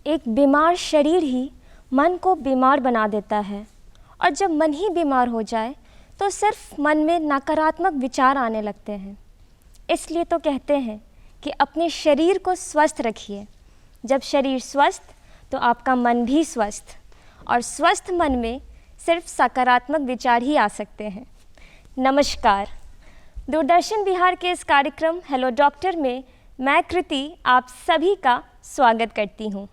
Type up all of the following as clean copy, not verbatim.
एक बीमार शरीर ही मन को बीमार बना देता है, और जब मन ही बीमार हो जाए तो सिर्फ मन में नकारात्मक विचार आने लगते हैं। इसलिए तो कहते हैं कि अपने शरीर को स्वस्थ रखिए। जब शरीर स्वस्थ तो आपका मन भी स्वस्थ, और स्वस्थ मन में सिर्फ सकारात्मक विचार ही आ सकते हैं। नमस्कार, दूरदर्शन बिहार के इस कार्यक्रम हेलो डॉक्टर में मैं कृति आप सभी का स्वागत करती हूँ।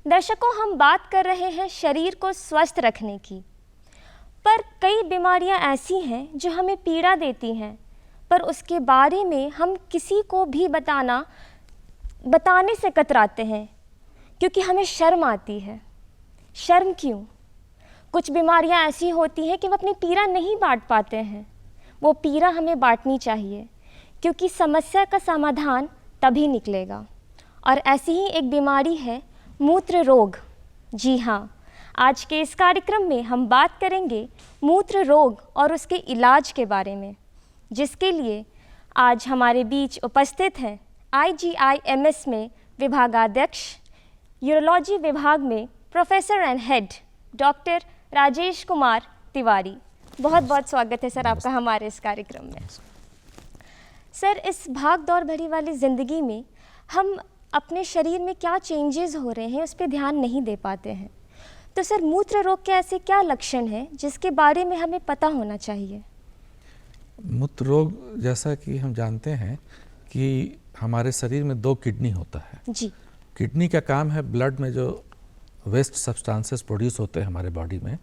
दर्शकों, हम बात कर रहे हैं शरीर को स्वस्थ रखने की, पर कई बीमारियां ऐसी हैं जो हमें पीड़ा देती हैं, पर उसके बारे में हम किसी को भी बताने से कतराते हैं क्योंकि हमें शर्म आती है। शर्म क्यों? कुछ बीमारियां ऐसी होती हैं कि वो अपनी पीड़ा नहीं बांट पाते हैं। वो पीड़ा हमें बांटनी चाहिए क्योंकि समस्या का समाधान तभी निकलेगा। और ऐसी ही एक बीमारी है मूत्र रोग। जी हाँ, आज के इस कार्यक्रम में हम बात करेंगे मूत्र रोग और उसके इलाज के बारे में, जिसके लिए आज हमारे बीच उपस्थित हैं IGIMS में विभागाध्यक्ष, यूरोलॉजी विभाग में professor and head doctor Rajesh Kumar Tiwari. बहुत बहुत स्वागत है सर आपका हमारे इस कार्यक्रम में। सर, इस भाग दौड़ भरी वाली ज़िंदगी में हम अपने शरीर में क्या चेंजेस हो रहे हैं उस पर ध्यान नहीं दे पाते हैं। तो सर, मूत्र रोग के ऐसे क्या लक्षण हैं जिसके बारे में हमें पता होना चाहिए? मूत्र रोग, जैसा कि हम जानते हैं कि हमारे शरीर में 2 किडनी होता है जी। किडनी का काम है ब्लड में जो वेस्ट सब्सटेंसेस प्रोड्यूस होते हैं हमारे बॉडी में,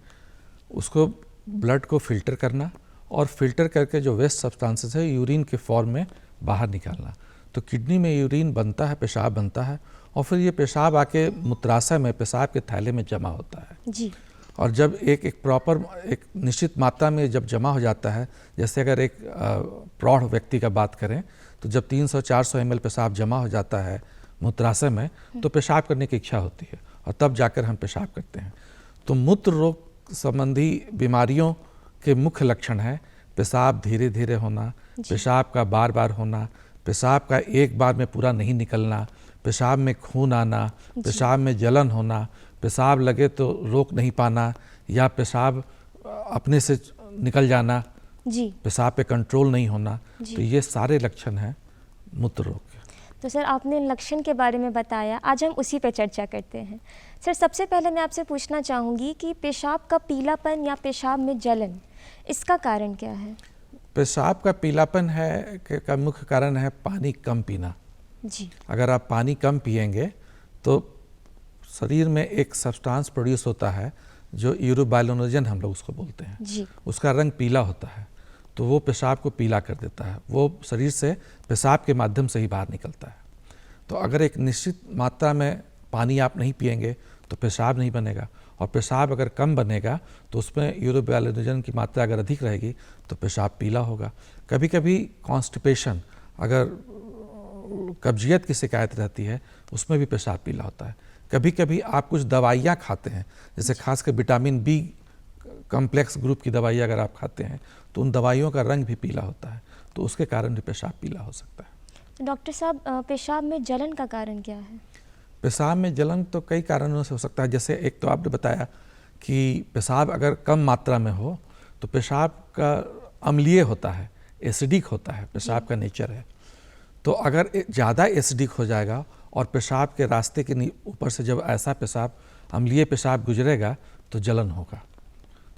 उसको ब्लड को फिल्टर करना और फिल्टर करके जो वेस्ट सब्सटेंसेस है यूरिन के फॉर्म में बाहर निकालना। तो किडनी में यूरिन बनता है, पेशाब बनता है, और फिर ये पेशाब आके मूत्राशय में, पेशाब के थैले में जमा होता है जी। और जब एक प्रॉपर एक निश्चित मात्रा में जब जमा हो जाता है, जैसे अगर एक प्रौढ़ व्यक्ति का बात करें तो जब 300-400 ml पेशाब जमा हो जाता है मूत्राशय में तो पेशाब करने की इच्छा होती है और तब जाकर हम पेशाब करते हैं। तो मूत्र रोग संबंधी बीमारियों के मुख्य लक्षण है पेशाब धीरे धीरे होना, पेशाब का बार बार होना, पेशाब का एक बार में पूरा नहीं निकलना, पेशाब में खून आना, पेशाब में जलन होना, पेशाब लगे तो रोक नहीं पाना या पेशाब अपने से निकल जाना, जी। पेशाब पे कंट्रोल नहीं होना। तो ये सारे लक्षण हैं मूत्र रोग के। तो सर, आपने लक्षण के बारे में बताया, आज हम उसी पे चर्चा करते हैं। सर, सबसे पहले मैं आपसे पूछना चाहूँगी कि पेशाब का पीलापन या पेशाब में जलन, इसका कारण क्या है? पेशाब का पीलापन है का मुख्य कारण है पानी कम पीना। जी। अगर आप पानी कम पिएंगे तो शरीर में एक सब्सटेंस प्रोड्यूस होता है जो यूरोबाइलिनोजन हम लोग उसको बोलते हैं जी। उसका रंग पीला होता है, तो वो पेशाब को पीला कर देता है। वो शरीर से पेशाब के माध्यम से ही बाहर निकलता है। तो अगर एक निश्चित मात्रा में पानी आप नहीं पिएंगे तो पेशाब नहीं बनेगा, और पेशाब अगर कम बनेगा तो उसमें यूरोबाइलिनोजन की मात्रा अगर अधिक रहेगी तो पेशाब पीला होगा। कभी कभी कॉन्स्टिपेशन, अगर कब्जियत की शिकायत रहती है, उसमें भी पेशाब पीला होता है। कभी कभी आप कुछ दवाइयाँ खाते हैं, जैसे खासकर विटामिन बी कॉम्प्लेक्स ग्रुप की दवाई अगर आप खाते हैं तो उन दवाइयों का रंग भी पीला होता है, तो उसके कारण भी पेशाब पीला हो सकता है। डॉक्टर साहब, पेशाब में जलन का कारण क्या है? पेशाब में जलन तो कई कारणों से हो सकता है। जैसे एक तो आपने बताया कि पेशाब अगर कम मात्रा में हो तो पेशाब का अम्लीय होता है, एसिडिक होता है, पेशाब का नेचर है। तो अगर ज़्यादा एसिडिक हो जाएगा और पेशाब के रास्ते के ऊपर से जब ऐसा पेशाब, अम्लीय पेशाब गुजरेगा तो जलन होगा।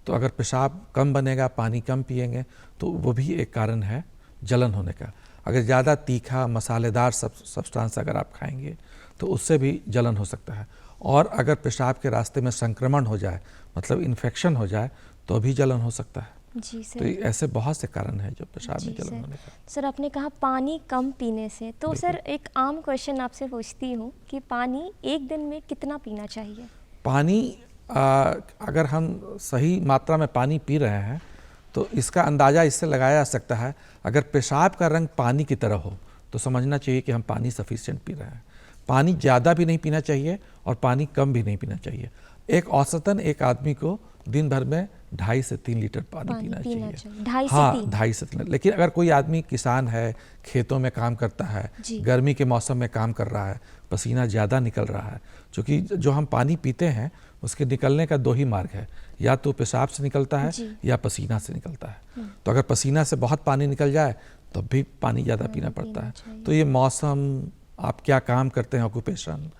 तो अगर पेशाब कम बनेगा, पानी कम पिएंगे, तो वो भी एक कारण है जलन होने का। अगर ज़्यादा तीखा मसालेदार सब्सटेंस अगर आप खाएंगे तो उससे भी जलन हो सकता है। और अगर पेशाब के रास्ते में संक्रमण हो जाए, मतलब इन्फेक्शन हो जाए, तो भी जलन हो सकता है। जी सर। तो ऐसे बहुत से कारण हैं जो पेशाब में जलन होने का। सर, आपने कहा पानी कम पीने से, तो सर एक आम क्वेश्चन आपसे पूछती हूँ कि पानी एक दिन में कितना पीना चाहिए? पानी अगर हम सही मात्रा में पानी पी रहे हैं तो इसका अंदाज़ा इससे लगाया जा सकता है। अगर पेशाब का रंग पानी की तरह हो तो समझना चाहिए कि हम पानी सफिशिएंट पी रहे हैं। पानी ज़्यादा भी नहीं पीना चाहिए और पानी कम भी नहीं पीना चाहिए। एक औसतन एक आदमी को दिन भर में 2.5 से 3 लीटर पानी पीना चाहिए। 2.5 से हाँ, 3। 2.5 से 3। लेकिन अगर कोई आदमी किसान है, खेतों में काम करता है, जी। गर्मी के मौसम में काम कर रहा है, पसीना ज़्यादा निकल रहा है, क्योंकि जो हम पानी पीते हैं उसके निकलने का 2 ही मार्ग है, या तो पेशाब से निकलता है जी। या पसीना से निकलता है। तो अगर पसीना से बहुत पानी निकल जाए तब भी पानी ज़्यादा पीना पड़ता है। तो ये मौसम, आप क्या काम करते हैं, ऑक्यूपेशन,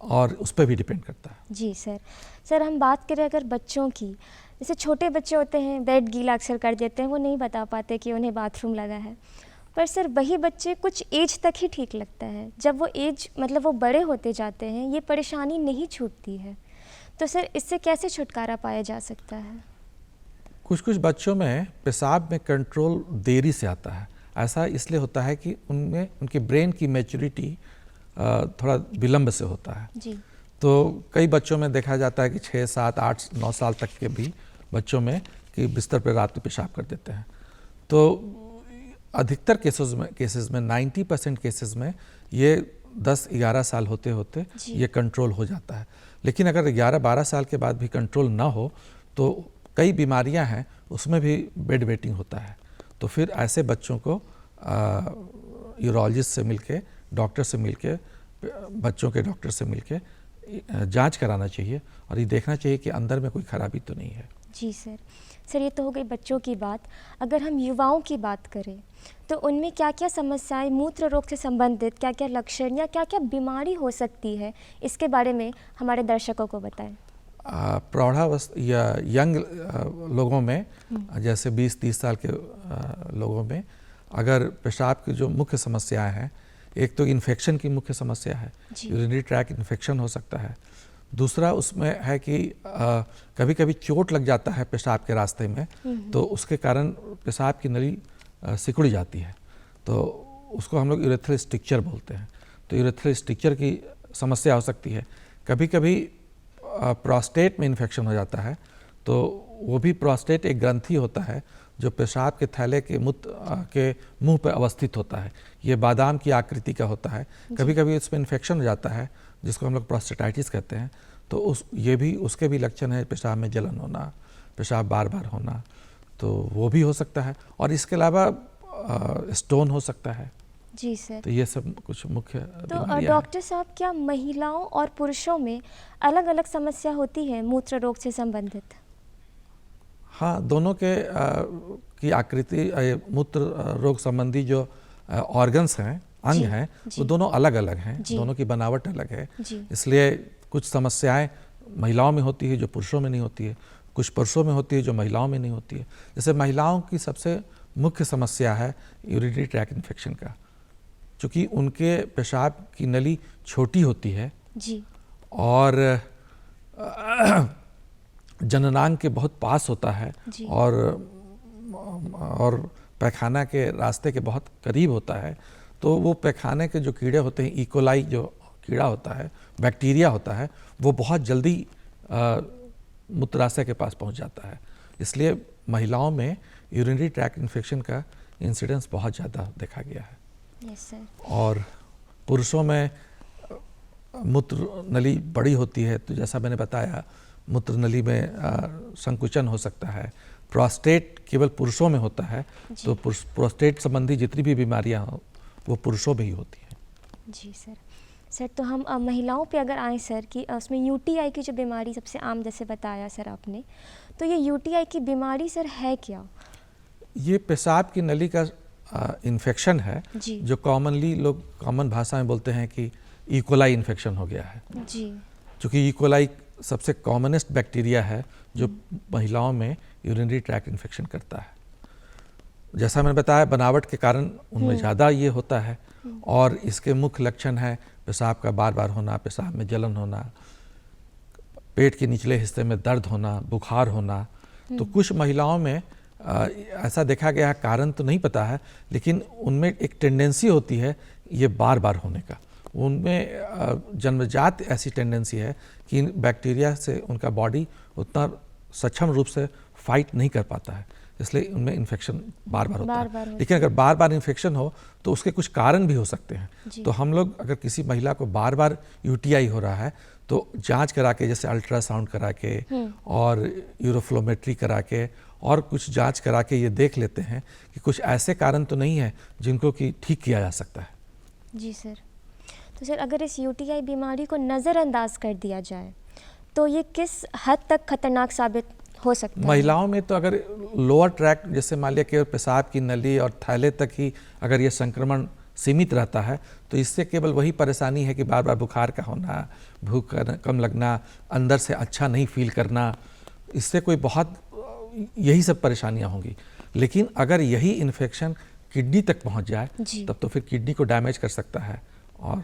और उस पर भी डिपेंड करता है। जी सर, हम बात करें अगर बच्चों की, जैसे छोटे बच्चे होते हैं बेड गीला अक्सर कर देते हैं, वो नहीं बता पाते कि उन्हें बाथरूम लगा है। पर सर वही बच्चे कुछ एज तक ही ठीक लगता है, जब वो एज मतलब वो बड़े होते जाते हैं ये परेशानी नहीं छूटती है। तो सर इससे कैसे छुटकारा पाया जा सकता है? कुछ बच्चों में पेशाब में कंट्रोल देरी से आता है। ऐसा इसलिए होता है कि उनमें उनके ब्रेन की मैच्योरिटी थोड़ा विलम्ब से होता है। जी। तो कई बच्चों में देखा जाता है कि 6, 7, 8, 9 साल तक के भी बच्चों में कि बिस्तर पर रात में पेशाब कर देते हैं। तो अधिकतर केसेस में 90% केसेस में ये 10-11 साल होते होते ये कंट्रोल हो जाता है। लेकिन अगर 11-12 साल के बाद भी कंट्रोल ना हो तो कई बीमारियां हैं उसमें भी बेड वेटिंग होता है। तो फिर ऐसे बच्चों को यूरोलॉजिस्ट से मिलके, डॉक्टर से मिलके, बच्चों के डॉक्टर से मिलके जांच कराना चाहिए और ये देखना चाहिए कि अंदर में कोई खराबी तो नहीं है। जी सर, ये तो हो गई बच्चों की बात। अगर हम युवाओं की बात करें तो उनमें क्या क्या समस्याएं मूत्र रोग से संबंधित, क्या क्या लक्षण या क्या क्या बीमारी हो सकती है, इसके बारे में हमारे दर्शकों को बताएं। प्रौढ़ावस्था या यंग लोगों में, जैसे 20-30 साल के लोगों में अगर पेशाब की जो मुख्य समस्याएं हैं, एक तो इन्फेक्शन की मुख्य समस्या है, यूरिनरी ट्रैक इन्फेक्शन हो सकता है। दूसरा उसमें है कि कभी कभी चोट लग जाता है पेशाब के रास्ते में, तो उसके कारण पेशाब की नली सिकुड़ जाती है, तो उसको हम लोग यूरेथ्रल स्ट्रिक्चर बोलते हैं। तो यूरेथ्रल स्ट्रिक्चर की समस्या हो सकती है। कभी कभी प्रोस्टेट में इन्फेक्शन हो जाता है, तो वो भी प्रोस्टेट एक ग्रंथि होता है जो पेशाब के थैले के मूत्र के मुंह पर अवस्थित होता है। ये बादाम की आकृति का होता है। कभी कभी इसमें इन्फेक्शन हो जाता है जिसको हम लोग प्रोस्टेटाइटिस कहते हैं। तो उसके भी लक्षण है, पेशाब में जलन होना, पेशाब बार बार होना, तो वो भी हो सकता है। और इसके अलावा स्टोन हो सकता है। जी सर। तो ये सब कुछ मुख्य तो डॉक्टर साहब, क्या महिलाओं और पुरुषों में अलग अलग समस्या होती है मूत्र रोग से संबंधित? हाँ, दोनों के की आकृति, मूत्र रोग संबंधी जो ऑर्गन्स हैं, अंग हैं, वो दोनों अलग अलग हैं, दोनों की बनावट अलग है। इसलिए कुछ समस्याएं महिलाओं में होती है जो पुरुषों में नहीं होती है, कुछ पुरुषों में होती है जो महिलाओं में नहीं होती है। जैसे महिलाओं की सबसे मुख्य समस्या है यूरिनरी ट्रैक इन्फेक्शन का, क्योंकि उनके पेशाब की नली छोटी होती है जी, और जननांग के बहुत पास होता है और पैखाना के रास्ते के बहुत करीब होता है। तो वो पैखाने के जो कीड़े होते हैं, इकोलाई जो कीड़ा होता है, बैक्टीरिया होता है, वो बहुत जल्दी मूत्राशय के पास पहुंच जाता है। इसलिए महिलाओं में यूरिनरी ट्रैक इन्फेक्शन का इंसिडेंस बहुत ज़्यादा देखा गया है। Yes sir. और पुरुषों में मूत्र नली बड़ी होती है, तो जैसा मैंने बताया मूत्र नली में संकुचन हो सकता है। प्रोस्टेट केवल पुरुषों में होता है, तो प्रोस्टेट संबंधी जितनी भी बीमारियां हो वो पुरुषों में ही होती हैं। जी सर, तो हम महिलाओं पे अगर आएँ सर कि उसमें यूटीआई की जो बीमारी सबसे आम जैसे बताया सर आपने, तो ये यूटीआई की बीमारी सर है क्या? ये पेशाब की नली का इन्फेक्शन है जो कॉमनली लोग कॉमन भाषा में बोलते हैं कि इकोलाई इन्फेक्शन हो गया है जी। क्योंकि इकोलाई सबसे कॉमनेस्ट बैक्टीरिया है जो महिलाओं में यूरिनरी ट्रैक इन्फेक्शन करता है। जैसा मैंने बताया, बनावट के कारण उनमें ज़्यादा ये होता है। और इसके मुख्य लक्षण है पेशाब का बार बार होना, पेशाब में जलन होना, पेट के निचले हिस्से में दर्द होना, बुखार होना। तो कुछ महिलाओं में ऐसा देखा गया है, कारण तो नहीं पता है, लेकिन उनमें एक टेंडेंसी होती है ये बार बार होने का। उनमें जन्मजात ऐसी टेंडेंसी है कि बैक्टीरिया से उनका बॉडी उतना सक्षम रूप से फाइट नहीं कर पाता है, इसलिए उनमें इन्फेक्शन बार बार होता बार-बार है। होता लेकिन अगर बार बार इन्फेक्शन हो तो उसके कुछ कारण भी हो सकते हैं। जी। तो हम लोग अगर किसी महिला को बार बार यूटीआई हो रहा है तो जांच करा के, जैसे अल्ट्रासाउंड करा के और यूरोफ्लोमेट्री करा के और कुछ जांच करा के ये देख लेते हैं कि कुछ ऐसे कारण तो नहीं है जिनको कि ठीक किया जा सकता है। जी सर। तो सर अगर इस यूटीआई बीमारी को नज़रअंदाज कर दिया जाए तो ये किस हद तक खतरनाक साबित हो सकता है? महिलाओं में तो अगर लोअर ट्रैक्ट, जैसे मान लिया केवल पेशाब की नली और थैले तक ही अगर ये संक्रमण सीमित रहता है तो इससे केवल वही परेशानी है कि बार बार बुखार का होना, भूख कम लगना, अंदर से अच्छा नहीं फील करना, इससे कोई बहुत यही सब परेशानियां होंगी। लेकिन अगर यही इन्फेक्शन किडनी तक पहुंच जाए जी। तब तो फिर किडनी को डैमेज कर सकता है और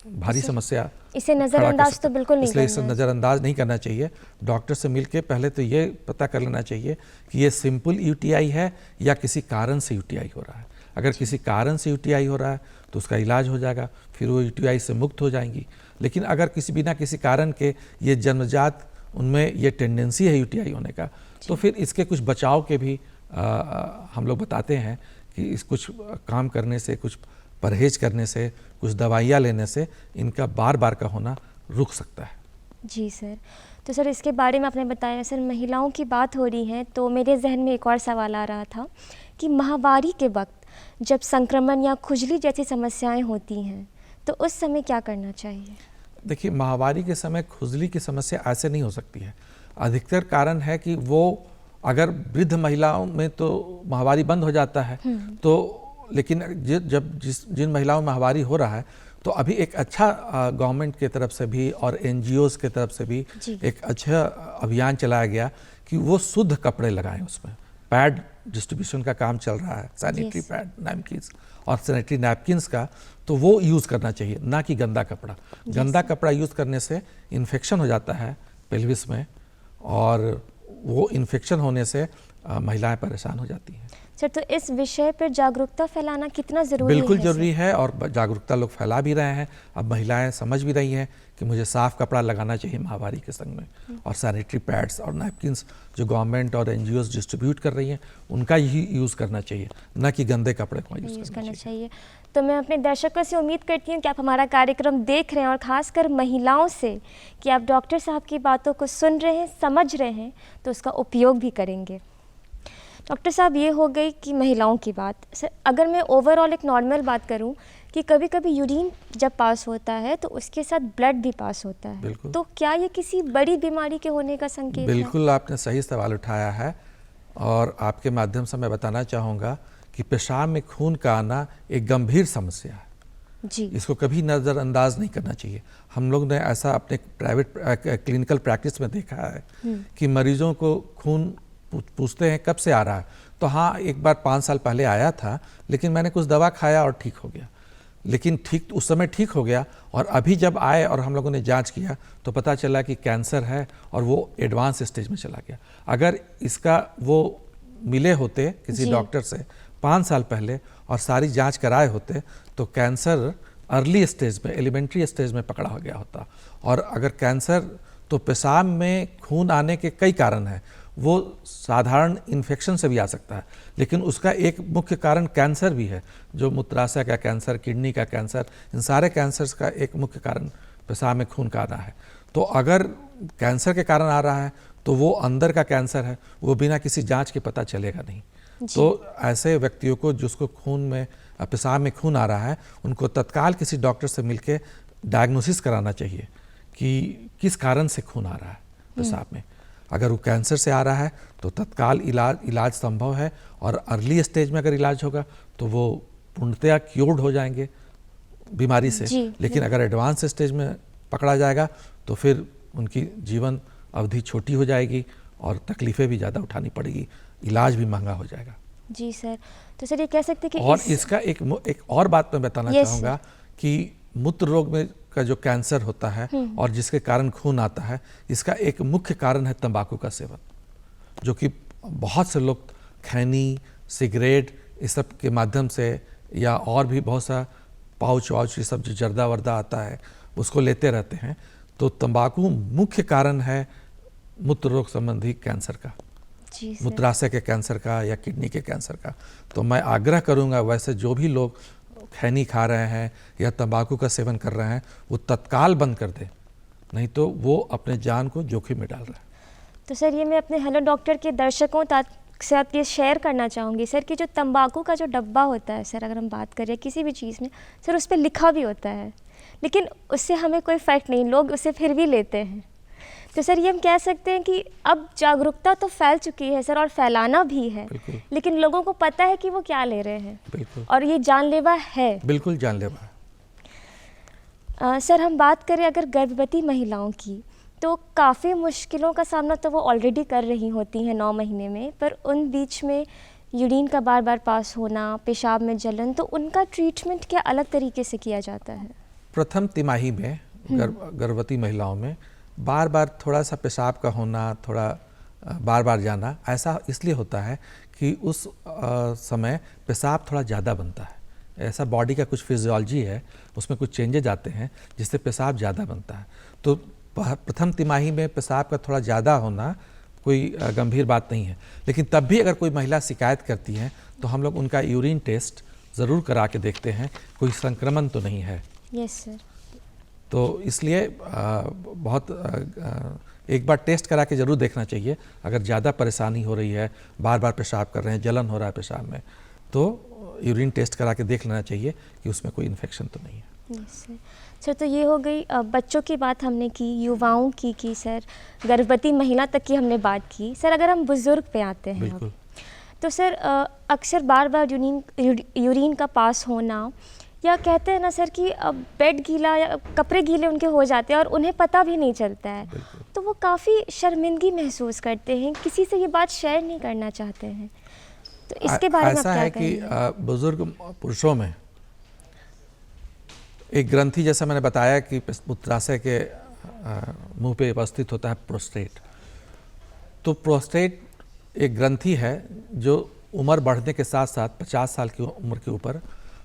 भारी समस्या इसे खड़ा कर नज़रअंदाज सकता तो है। बिल्कुल नहीं इसलिए इसे करना है। नज़रअंदाज नहीं करना चाहिए। डॉक्टर से मिलके पहले तो ये पता कर लेना चाहिए कि ये सिंपल यूटीआई है या किसी कारण से यूटीआई हो रहा है। अगर किसी कारण से यूटीआई हो रहा है तो उसका इलाज हो जाएगा, फिर वो यूटीआई से मुक्त हो जाएंगी। लेकिन अगर बिना किसी कारण के ये जन्मजात उनमें ये टेंडेंसी है यूटीआई होने का, तो फिर इसके कुछ बचाव के भी हम लोग बताते हैं कि इस कुछ काम करने से, कुछ परहेज करने से, कुछ दवाइयाँ लेने से इनका बार बार का होना रुक सकता है। जी सर। तो सर इसके बारे में आपने बताया, सर महिलाओं की बात हो रही है तो मेरे जहन में एक और सवाल आ रहा था कि माहवारी के वक्त जब संक्रमण या खुजली जैसी समस्याएं होती हैं तो उस समय क्या करना चाहिए? देखिए, माहवारी के समय खुजली की समस्या ऐसे नहीं हो सकती है। अधिकतर कारण है कि वो अगर वृद्ध महिलाओं में तो माहवारी बंद हो जाता है, तो लेकिन जिन महिलाओं में माहवारी हो रहा है तो अभी एक अच्छा गवर्नमेंट की तरफ से भी और एनजीओज़ की तरफ से भी एक अच्छा अभियान चलाया गया कि वो शुद्ध कपड़े लगाएं। उसमें पैड डिस्ट्रीब्यूशन का काम चल रहा है, सैनिटरी पैड, नैपकिन्स और सैनिटरी नैपकिन्स का, तो वो यूज़ करना चाहिए, ना कि गंदा कपड़ा। गंदा कपड़ा यूज़ करने से इन्फेक्शन हो जाता है पेल्विस में और वो इन्फेक्शन होने से महिलाएं परेशान हो जाती हैं। सर तो इस विषय पर जागरूकता फैलाना कितना ज़रूरी है? बिल्कुल ज़रूरी है और जागरूकता लोग फैला भी रहे हैं। अब महिलाएं समझ भी रही हैं कि मुझे साफ़ कपड़ा लगाना चाहिए माहवारी के संग में, और सैनिटरी पैड्स और नैपकिन्स जो गवर्नमेंट और एनजीओज़ डिस्ट्रीब्यूट कर रही हैं उनका ही यूज़ करना चाहिए, न कि गंदे कपड़े को यूज़ करना चाहिए। तो मैं अपने दर्शकों से उम्मीद करती हूँ कि आप हमारा कार्यक्रम देख रहे हैं और ख़ासकर महिलाओं से कि आप डॉक्टर साहब की बातों को सुन रहे हैं, समझ रहे हैं, तो उसका उपयोग भी करेंगे। डॉक्टर साहब, ये हो गई कि महिलाओं की बात। सर अगर मैं ओवरऑल एक नॉर्मल बात करूं कि कभी कभी यूरिन जब पास होता है तो उसके साथ ब्लड भी पास होता है, तो क्या ये किसी बड़ी बीमारी के होने का संकेत है? बिल्कुल, आपने सही सवाल उठाया है और आपके माध्यम से मैं बताना चाहूँगा कि पेशाब में खून का आना एक गंभीर समस्या है जी। इसको कभी नज़रअंदाज नहीं करना चाहिए। हम लोग ने ऐसा अपने प्राइवेट क्लिनिकल प्रैक्टिस में देखा है कि मरीजों को खून पूछते हैं कब से आ रहा है, तो हाँ एक बार 5 साल पहले आया था लेकिन मैंने कुछ दवा खाया और ठीक हो गया, लेकिन ठीक उस समय ठीक हो गया, और अभी जब आए और हम लोगों ने जांच किया तो पता चला कि कैंसर है और वो एडवांस स्टेज में चला गया। अगर इसका वो मिले होते किसी डॉक्टर से 5 साल पहले और सारी जांच कराए होते तो कैंसर अर्ली स्टेज में, एलिमेंट्री स्टेज में पकड़ा हो गया होता। और अगर कैंसर, तो पेशाब में खून आने के कई कारण हैं, वो साधारण इन्फेक्शन से भी आ सकता है, लेकिन उसका एक मुख्य कारण कैंसर भी है, जो मूत्राशय का कैंसर, किडनी का कैंसर, इन सारे कैंसर्स का एक मुख्य कारण पेशाब में खून का आना है। तो अगर कैंसर के कारण आ रहा है तो वो अंदर का कैंसर है, वो बिना किसी जांच के पता चलेगा नहीं। तो ऐसे व्यक्तियों को जिसको खून में, पेशाब में खून आ रहा है, उनको तत्काल किसी डॉक्टर से मिलके डायग्नोसिस कराना चाहिए कि किस कारण से खून आ रहा है पेशाब में। अगर वो कैंसर से आ रहा है तो तत्काल इलाज संभव है, और अर्ली स्टेज में अगर इलाज होगा तो वो पूर्णतया क्योर्ड हो जाएंगे बीमारी से। लेकिन अगर एडवांस स्टेज में पकड़ा जाएगा तो फिर उनकी जीवन अवधि छोटी हो जाएगी और तकलीफ़ें भी ज़्यादा उठानी पड़ेगी, इलाज भी महंगा हो जाएगा। जी सर। तो सर ये कह सकते हैं कि और इसका एक और बात मैं बताना चाहूँगा कि मूत्र रोग में का जो कैंसर होता है और जिसके कारण खून आता है, इसका एक मुख्य कारण है तंबाकू का सेवन, जो कि बहुत से लोग खैनी, सिगरेट, इस सब के माध्यम से, या और भी बहुत सा पाउच वाउच, ये सब जो जर्दा वर्दा आता है उसको लेते रहते हैं। तो तंबाकू मुख्य कारण है मूत्र रोग संबंधी कैंसर का। जी सर। मूत्राशय के कैंसर का या किडनी के कैंसर का। तो मैं आग्रह करूंगा वैसे जो भी लोग खैनी खा रहे हैं या तंबाकू का सेवन कर रहे हैं वो तत्काल बंद कर दें, नहीं तो वो अपने जान को जोखिम में डाल रहे हैं। तो सर ये मैं अपने हेलो डॉक्टर के दर्शकों के साथ ये शेयर करना चाहूँगी सर कि जो तंबाकू का जो डब्बा होता है सर, अगर हम बात करें किसी भी चीज़ में सर, उस पर लिखा भी होता है लेकिन उससे हमें कोई फ़र्क नहीं, लोग उसे फिर भी लेते हैं। तो सर ये हम कह सकते हैं कि अब जागरूकता तो फैल चुकी है सर, और फैलाना भी है, लेकिन लोगों को पता है कि वो क्या ले रहे हैं। बिल्कुल। और ये जानलेवा है। बिल्कुल जानलेवा है। सर हम बात करें अगर गर्भवती महिलाओं की, तो काफ़ी मुश्किलों का सामना तो वो ऑलरेडी कर रही होती हैं 9 महीने में, पर उन बीच में यूरिन का बार बार पास होना, पेशाब में जलन, तो उनका ट्रीटमेंट क्या अलग तरीके से किया जाता है? प्रथम तिमाही में गर्भवती महिलाओं में बार बार थोड़ा सा पेशाब का होना, थोड़ा बार बार जाना, ऐसा इसलिए होता है कि उस समय पेशाब थोड़ा ज़्यादा बनता है। ऐसा बॉडी का कुछ फिजियोलॉजी है, उसमें कुछ चेंजेज आते हैं जिससे पेशाब ज़्यादा बनता है। तो प्रथम तिमाही में पेशाब का थोड़ा ज़्यादा होना कोई गंभीर बात नहीं है, लेकिन तब भी अगर कोई महिला शिकायत करती है तो हम लोग उनका यूरिन टेस्ट ज़रूर करा के देखते हैं, कोई संक्रमण तो नहीं है। Yes sir. तो इसलिए एक बार टेस्ट करा के ज़रूर देखना चाहिए। अगर ज़्यादा परेशानी हो रही है, बार बार पेशाब कर रहे हैं, जलन हो रहा है पेशाब में, तो यूरिन टेस्ट करा के देख लेना चाहिए कि उसमें कोई इन्फेक्शन तो नहीं है। सर तो ये हो गई बच्चों की बात हमने की, युवाओं की सर, गर्भवती महिला तक की हमने बात की। सर अगर हम बुज़ुर्ग पे आते हैं अब, तो सर अक्सर बार बार यूरिन का पास होना, या कहते हैं ना सर कि बेड गीला या कपड़े गीले उनके हो जाते हैं और उन्हें पता भी नहीं चलता है, तो वो काफ़ी शर्मिंदगी महसूस करते हैं, किसी से ये बात शेयर नहीं करना चाहते हैं। तो इसके बारे में ऐसा है कि बुजुर्ग पुरुषों में एक ग्रंथि, जैसा मैंने बताया कि मूत्राशय के मुंह पे उपस्थित होता है प्रोस्टेट। तो प्रोस्टेट एक ग्रंथि है जो उम्र बढ़ने के साथ साथ 50 साल की उम्र के ऊपर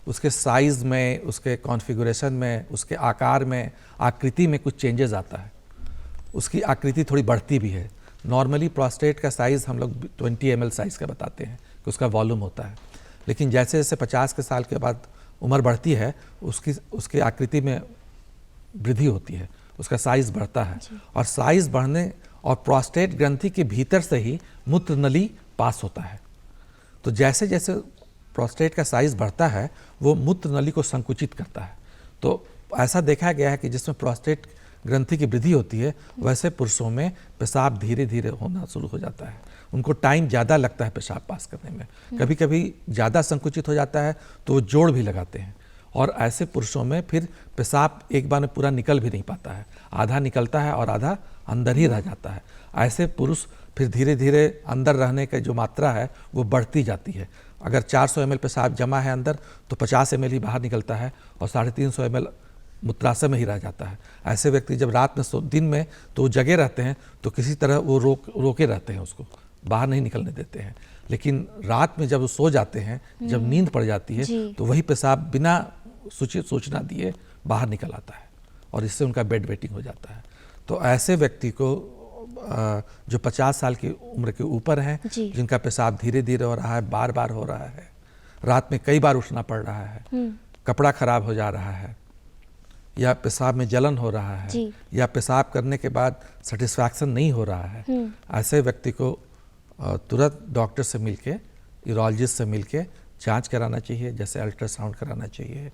उसके साइज़ में, उसके कॉन्फ़िगरेशन में, उसके आकार में, आकृति में कुछ चेंजेस आता है। उसकी आकृति थोड़ी बढ़ती भी है। नॉर्मली प्रोस्टेट का साइज़ हम लोग 20 ml साइज़ का बताते हैं कि उसका वॉल्यूम होता है, लेकिन जैसे जैसे 50 के साल के बाद उम्र बढ़ती है उसकी आकृति में वृद्धि होती है, उसका साइज़ बढ़ता है। और साइज़ बढ़ने और प्रोस्टेट ग्रंथि के भीतर से ही मूत्र नली पास होता है। तो जैसे जैसे प्रोस्टेट का साइज़ बढ़ता है वो मूत्र नली को संकुचित करता है। तो ऐसा देखा गया है कि जिसमें प्रोस्टेट ग्रंथि की वृद्धि होती है वैसे पुरुषों में पेशाब धीरे धीरे होना शुरू हो जाता है। उनको टाइम ज़्यादा लगता है पेशाब पास करने में, कभी कभी ज़्यादा संकुचित हो जाता है तो वो जोड़ भी लगाते हैं। और ऐसे पुरुषों में फिर पेशाब एक बार में पूरा निकल भी नहीं पाता है, आधा निकलता है और आधा अंदर ही रह जाता है। ऐसे पुरुष फिर धीरे धीरे अंदर रहने की जो मात्रा है वो बढ़ती जाती है। अगर 400 ml पेशाब जमा है अंदर तो 50 ml ही बाहर निकलता है और 350 ml मूत्राशय में ही रह जाता है। ऐसे व्यक्ति जब रात में दिन में तो वो जगे रहते हैं तो किसी तरह वो रोके रहते हैं, उसको बाहर नहीं निकलने देते हैं, लेकिन रात में जब वो सो जाते हैं, जब नींद पड़ जाती है तो वही पेशाब बिना सूचना दिए बाहर निकल आता है और इससे उनका बेड वेटिंग हो जाता है। तो ऐसे व्यक्ति को जो 50 साल की उम्र के ऊपर हैं, जिनका पेशाब धीरे धीरे हो रहा है, बार बार हो रहा है, रात में कई बार उठना पड़ रहा है, कपड़ा खराब हो जा रहा है, या पेशाब में जलन हो रहा है, या पेशाब करने के बाद सेटिस्फैक्शन नहीं हो रहा है, ऐसे व्यक्ति को तुरंत डॉक्टर से मिलके, यूरोलॉजिस्ट से मिलके जांच कराना चाहिए। जैसे अल्ट्रासाउंड कराना चाहिए,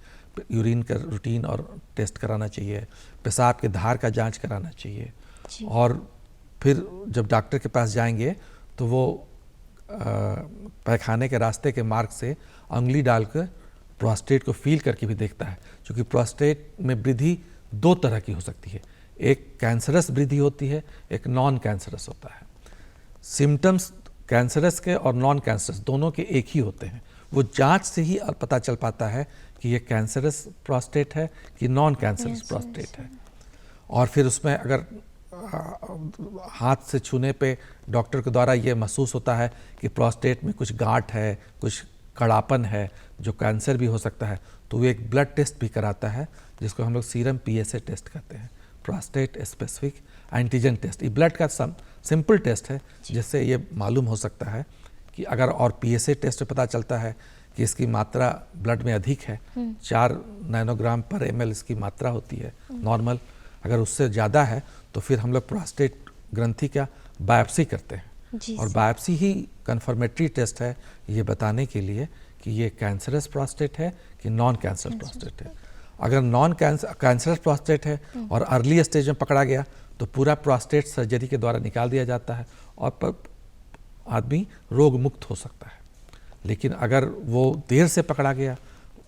यूरिन का रूटीन और टेस्ट कराना चाहिए, पेशाब के धार का जांच कराना चाहिए। और फिर जब डॉक्टर के पास जाएंगे तो वो पैखाने के रास्ते के मार्ग से उंगली डालकर प्रोस्टेट को फील करके भी देखता है, क्योंकि प्रोस्टेट में वृद्धि 2 तरह की हो सकती है। एक कैंसरस वृद्धि होती है, एक नॉन कैंसरस होता है। सिम्टम्स कैंसरस के और नॉन कैंसरस दोनों के एक ही होते हैं। वो जांच से ही पता चल पाता है कि ये कैंसरस प्रोस्टेट है कि नॉन कैंसरस प्रोस्टेट है। और फिर उसमें अगर हाथ से छूने पे डॉक्टर के द्वारा ये महसूस होता है कि प्रोस्टेट में कुछ गांठ है, कुछ कड़ापन है, जो कैंसर भी हो सकता है, तो वो एक ब्लड टेस्ट भी कराता है जिसको हम लोग सीरम PSA टेस्ट कहते हैं, प्रोस्टेट स्पेसिफिक एंटीजन टेस्ट। ये ब्लड का सिंपल टेस्ट है जिससे ये मालूम हो सकता है कि अगर, और PSA टेस्ट में पता चलता है कि इसकी मात्रा ब्लड में अधिक है, 4 नैनोग्राम पर ml इसकी मात्रा होती है नॉर्मल, अगर उससे ज़्यादा है तो फिर हम लोग प्रोस्टेट ग्रंथि का बायोप्सी करते हैं। और बायोप्सी ही कन्फर्मेटरी टेस्ट है ये बताने के लिए कि ये कैंसरस प्रोस्टेट है कि नॉन कैंसरस प्रोस्टेट है। अगर नॉन कैंसरस प्रोस्टेट है और अर्ली स्टेज में पकड़ा गया तो पूरा प्रोस्टेट सर्जरी के द्वारा निकाल दिया जाता है और आदमी रोग मुक्त हो सकता है। लेकिन अगर वो देर से पकड़ा गया,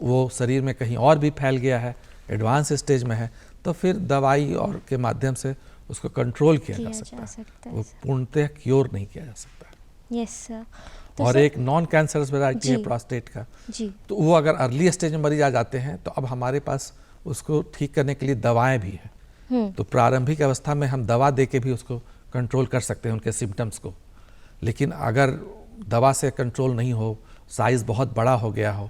वो शरीर में कहीं और भी फैल गया है, एडवांस स्टेज में है, तो फिर दवाई और के माध्यम से उसको कंट्रोल किया जा सकता है। वो पूर्णतः क्योर नहीं किया जा सकता। Yes sir. तो और एक नॉन कैंसरस वैरायटी है प्रोस्टेट का, तो वो अगर अर्ली स्टेज में मरीज आ जाते हैं तो अब हमारे पास उसको ठीक करने के लिए दवाएं भी हैं। तो प्रारंभिक अवस्था में हम दवा दे के भी उसको कंट्रोल कर सकते हैं उनके सिम्टम्स को। लेकिन अगर दवा से कंट्रोल नहीं हो, साइज बहुत बड़ा हो गया हो,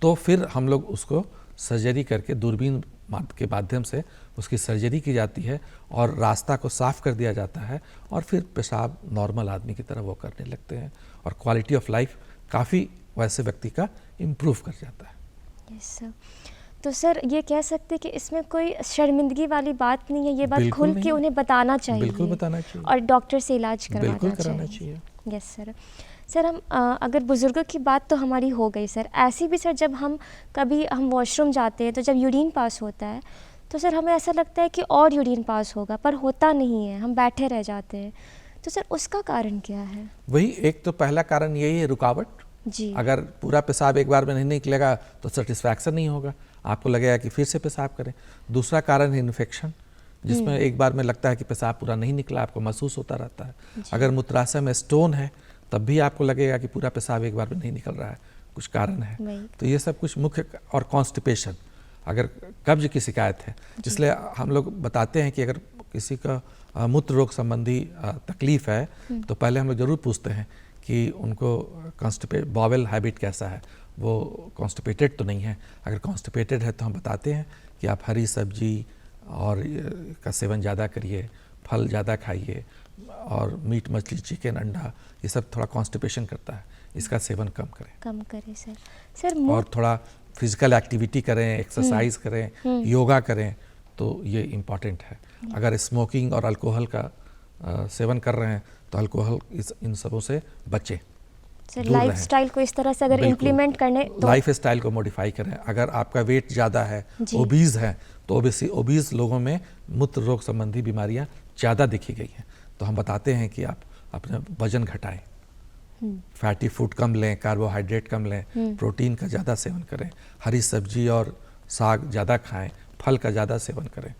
तो फिर हम लोग उसको सर्जरी करके दूरबीन के माध्यम से उसकी सर्जरी की जाती है और रास्ता को साफ कर दिया जाता है और फिर पेशाब नॉर्मल आदमी की तरह वो करने लगते हैं और क्वालिटी ऑफ लाइफ काफ़ी वैसे व्यक्ति का इम्प्रूव कर जाता है। Yes sir. तो सर ये कह सकते हैं कि इसमें कोई शर्मिंदगी वाली बात नहीं है, ये बात खुल के उन्हें बताना चाहिए। बिल्कुल बताना चाहिए और डॉक्टर से इलाज करवाना चाहिए। Yes sir. सर हम अगर बुज़ुर्गों की बात तो हमारी हो गई सर, ऐसी भी सर जब हम कभी वॉशरूम जाते हैं तो जब यूरिन पास होता है तो सर हमें ऐसा लगता है कि और यूरिन पास होगा, पर होता नहीं है, हम बैठे रह जाते हैं। तो सर उसका कारण क्या है? वही एक तो पहला कारण यही है, रुकावट जी। अगर पूरा पेशाब एक बार में नहीं निकलेगा तो सेटिस्फैक्शन नहीं होगा, आपको लगेगा कि फिर से पेशाब करें। दूसरा कारण है इन्फेक्शन, जिसमें एक बार में लगता है कि पेशाब पूरा नहीं निकला, आपको महसूस होता रहता है। अगर मूत्राशय में स्टोन है तब भी आपको लगेगा कि पूरा पेशाब एक बार में नहीं निकल रहा है, कुछ कारण है। तो ये सब कुछ मुख्य, और कॉन्स्टिपेशन, अगर कब्ज की शिकायत है, इसलिए हम लोग बताते हैं कि अगर किसी का मूत्र रोग संबंधी तकलीफ है तो पहले हम लोग जरूर पूछते हैं कि उनको बॉवेल हैबिट कैसा है, वो कॉन्स्टिपेटेड तो नहीं है। अगर कॉन्स्टिपेटेड है तो हम बताते हैं कि आप हरी सब्जी और का सेवन ज़्यादा करिए, फल ज़्यादा खाइए, और मीट मछली चिकन अंडा ये सब थोड़ा कॉन्स्टिपेशन करता है, इसका सेवन कम करें सर। और थोड़ा फिजिकल एक्टिविटी करें, एक्सरसाइज करें, योगा करें, तो ये इम्पॉर्टेंट है। अगर स्मोकिंग और अल्कोहल का सेवन कर रहे हैं तो अल्कोहल इन सबों से बचें। सर लाइफस्टाइल को इस तरह से अगर इम्प्लीमेंट करने तो लाइफ स्टाइल को मॉडिफाई करें। अगर आपका वेट ज़्यादा है, ओबीज है, तो ओबीज लोगों में मूत्र रोग संबंधी बीमारियां ज़्यादा देखी गई हैं। तो हम बताते हैं कि आप अपना वजन घटाएं, फैटी फूड कम लें, कार्बोहाइड्रेट कम लें, प्रोटीन का ज़्यादा सेवन करें, हरी सब्जी और साग ज़्यादा खाएं, फल का ज़्यादा सेवन करें,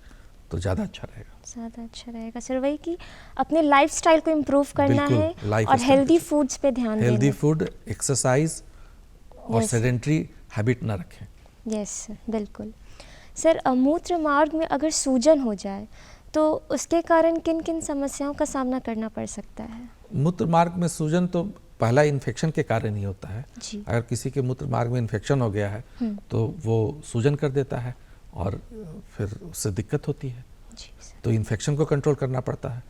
तो ज़्यादा अच्छा रहेगा। सर वही कि अपने लाइफस्टाइल को इम्प्रूव करना है और हेल्दी फूड्स पे ध्यान देना है। हेल्दी फूड, एक्सरसाइज और सेडेंटरी हैबिट ना रखें। यस बिल्कुल। सर मूत्र मार्ग में अगर सूजन हो जाए तो उसके कारण किन किन समस्याओं का सामना करना पड़ सकता है? मूत्र मार्ग में सूजन तो पहला इन्फेक्शन के कारण ही होता है। अगर किसी के मूत्र मार्ग में इन्फेक्शन हो गया है तो वो सूजन कर देता है और फिर उससे दिक्कत होती है। तो इन्फेक्शन को कंट्रोल करना पड़ता है।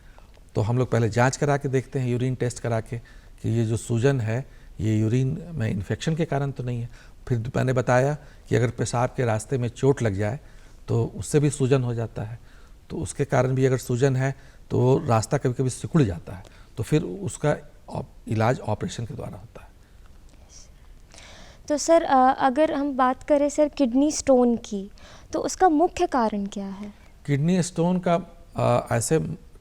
तो हम लोग पहले जांच करा के देखते हैं, यूरिन टेस्ट करा के, कि ये जो सूजन है ये यूरिन में इन्फेक्शन के कारण तो नहीं है। फिर मैंने बताया कि अगर पेशाब के रास्ते में चोट लग जाए तो उससे भी सूजन हो जाता है। तो उसके कारण भी अगर सूजन है तो वो रास्ता कभी कभी सिकुड़ जाता है, तो फिर उसका इलाज ऑपरेशन के द्वारा होता है। तो सर अगर हम बात करें सर किडनी स्टोन की, तो उसका मुख्य कारण क्या है? किडनी स्टोन का ऐसे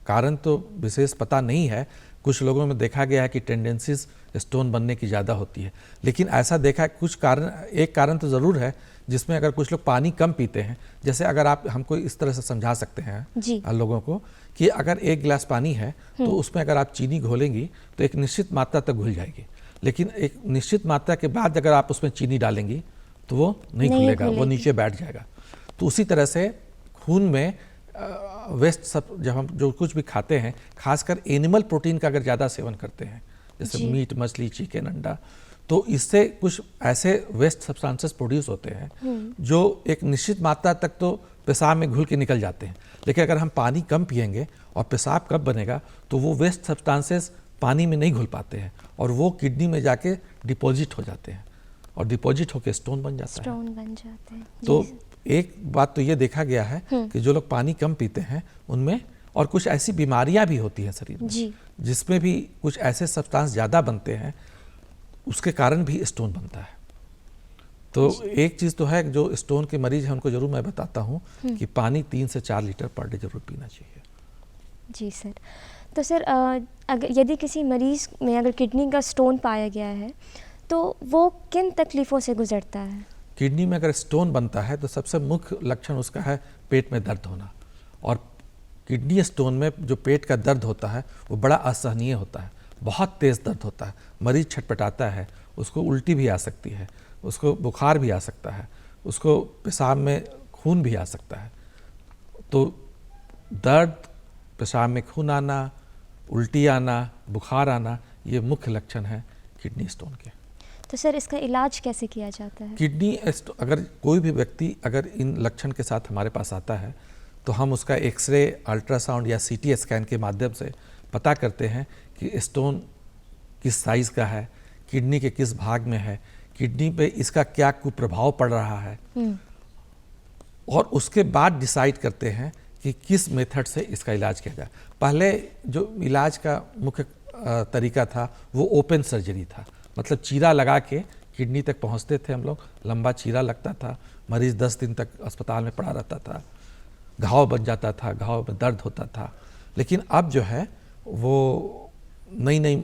कारण तो विशेष पता नहीं है। कुछ लोगों में देखा गया है कि टेंडेंसीज स्टोन बनने की ज़्यादा होती है, लेकिन ऐसा देखा है कुछ कारण, एक कारण तो ज़रूर है जिसमें अगर कुछ लोग पानी कम पीते हैं, जैसे अगर आप हमको इस तरह से समझा सकते हैं लोगों को कि अगर 1 गिलास पानी है तो उसमें अगर आप चीनी घोलेंगी तो एक निश्चित मात्रा तक घुल जाएगी, लेकिन एक निश्चित मात्रा के बाद अगर आप उसमें चीनी डालेंगी तो वो नहीं घुलेगा, वो नीचे बैठ जाएगा। तो उसी तरह से खून में वेस्ट सब जब हम जो कुछ भी खाते हैं, खासकर एनिमल प्रोटीन का अगर ज़्यादा सेवन करते हैं, जैसे मीट मछली चिकन अंडा, तो इससे कुछ ऐसे वेस्ट सब्सटेंसेस प्रोड्यूस होते हैं जो एक निश्चित मात्रा तक तो पेशाब में घुल के निकल जाते हैं। लेकिन अगर हम पानी कम पिएंगे और पेशाब कब बनेगा, तो वो वेस्ट सब्सटेंसेस पानी में नहीं घुल पाते हैं और वो किडनी में जाके डिपॉजिट हो जाते हैं और डिपॉजिट होकर स्टोन बन जाता है। स्टोन बन जाते हैं। तो एक बात तो ये देखा गया है कि जो लोग पानी कम पीते हैं उनमें और कुछ ऐसी बीमारियां भी होती हैं शरीर में जिसमें भी कुछ ऐसे सब्सटेंस ज़्यादा बनते हैं, उसके कारण भी स्टोन बनता है। तो एक चीज़ तो है जो स्टोन के मरीज हैं उनको जरूर मैं बताता हूँ कि पानी 3 से 4 लीटर पर डे जरूर पीना चाहिए। जी सर। तो सर अगर यदि किसी मरीज़ में अगर किडनी का स्टोन पाया गया है तो वो किन तकलीफ़ों से गुजरता है? किडनी में अगर स्टोन बनता है तो सबसे मुख्य लक्षण उसका है पेट में दर्द होना, और किडनी स्टोन में जो पेट का दर्द होता है वो बड़ा असहनीय होता है, बहुत तेज़ दर्द होता है, मरीज छटपटाता है, उसको उल्टी भी आ सकती है, उसको बुखार भी आ सकता है, उसको पेशाब में खून भी आ सकता है। तो दर्द, पेशाब में खून आना, उल्टी आना, बुखार आना, ये मुख्य लक्षण है किडनी स्टोन के। तो सर इसका इलाज कैसे किया जाता है? किडनी अगर कोई भी व्यक्ति अगर इन लक्षण के साथ हमारे पास आता है तो हम उसका एक्सरे, अल्ट्रासाउंड या सीटी स्कैन के माध्यम से पता करते हैं कि स्टोन किस साइज़ का है, किडनी के किस भाग में है, किडनी पे इसका क्या कुप्रभाव पड़ रहा है, और उसके बाद डिसाइड करते हैं कि किस मेथड से इसका इलाज किया जाए। पहले जो इलाज का मुख्य तरीका था वो ओपन सर्जरी था, मतलब चीरा लगा के किडनी तक पहुंचते थे हम लोग, लंबा चीरा लगता था, मरीज 10 दिन तक अस्पताल में पड़ा रहता था, घाव बन जाता था, घाव में दर्द होता था। लेकिन अब जो है वो नई नई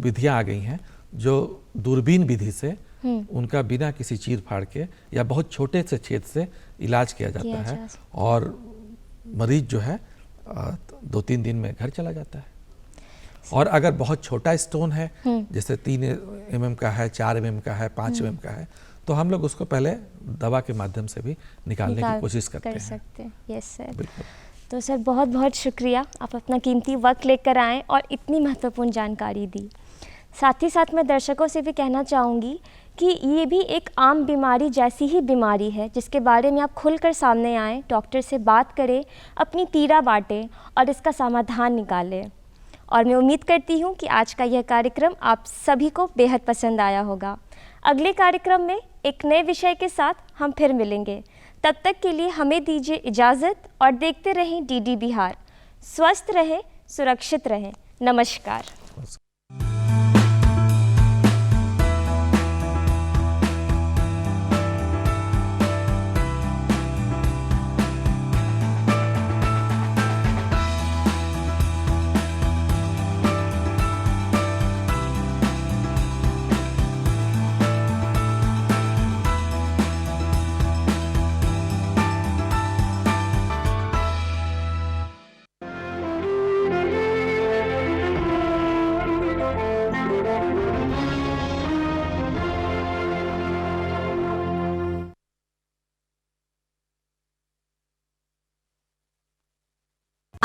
विधियां आ गई हैं जो दूरबीन विधि से उनका बिना किसी चीर फाड़ के या बहुत छोटे से छेद से इलाज किया जाता है और मरीज जो है 2-3 दिन में घर चला जाता है। और अगर बहुत छोटा स्टोन है, जैसे 3 mm का है, 4 mm का है, 5 mm का है, तो हम लोग उसको पहले दवा के माध्यम से भी निकालने की कोशिश करते हैं। Yes sir. बिल्कुल। तो सर बहुत बहुत शुक्रिया, आप अपना कीमती वक्त लेकर आए और इतनी महत्वपूर्ण जानकारी दी। साथ ही साथ मैं दर्शकों से भी कहना चाहूँगी कि ये भी एक आम बीमारी जैसी ही बीमारी है जिसके बारे में आप खुलकर सामने आएँ, डॉक्टर से बात करें, अपनी पीड़ा बांटें और इसका समाधान निकालें। और मैं उम्मीद करती हूँ कि आज का यह कार्यक्रम आप सभी को बेहद पसंद आया होगा। अगले कार्यक्रम में एक नए विषय के साथ हम फिर मिलेंगे। तब तक के लिए हमें दीजिए इजाज़त और देखते रहें डीडी बिहार। स्वस्थ रहें, सुरक्षित रहें। नमस्कार।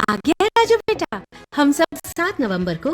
आ गया राजू बेटा, हम सब 7 नवंबर को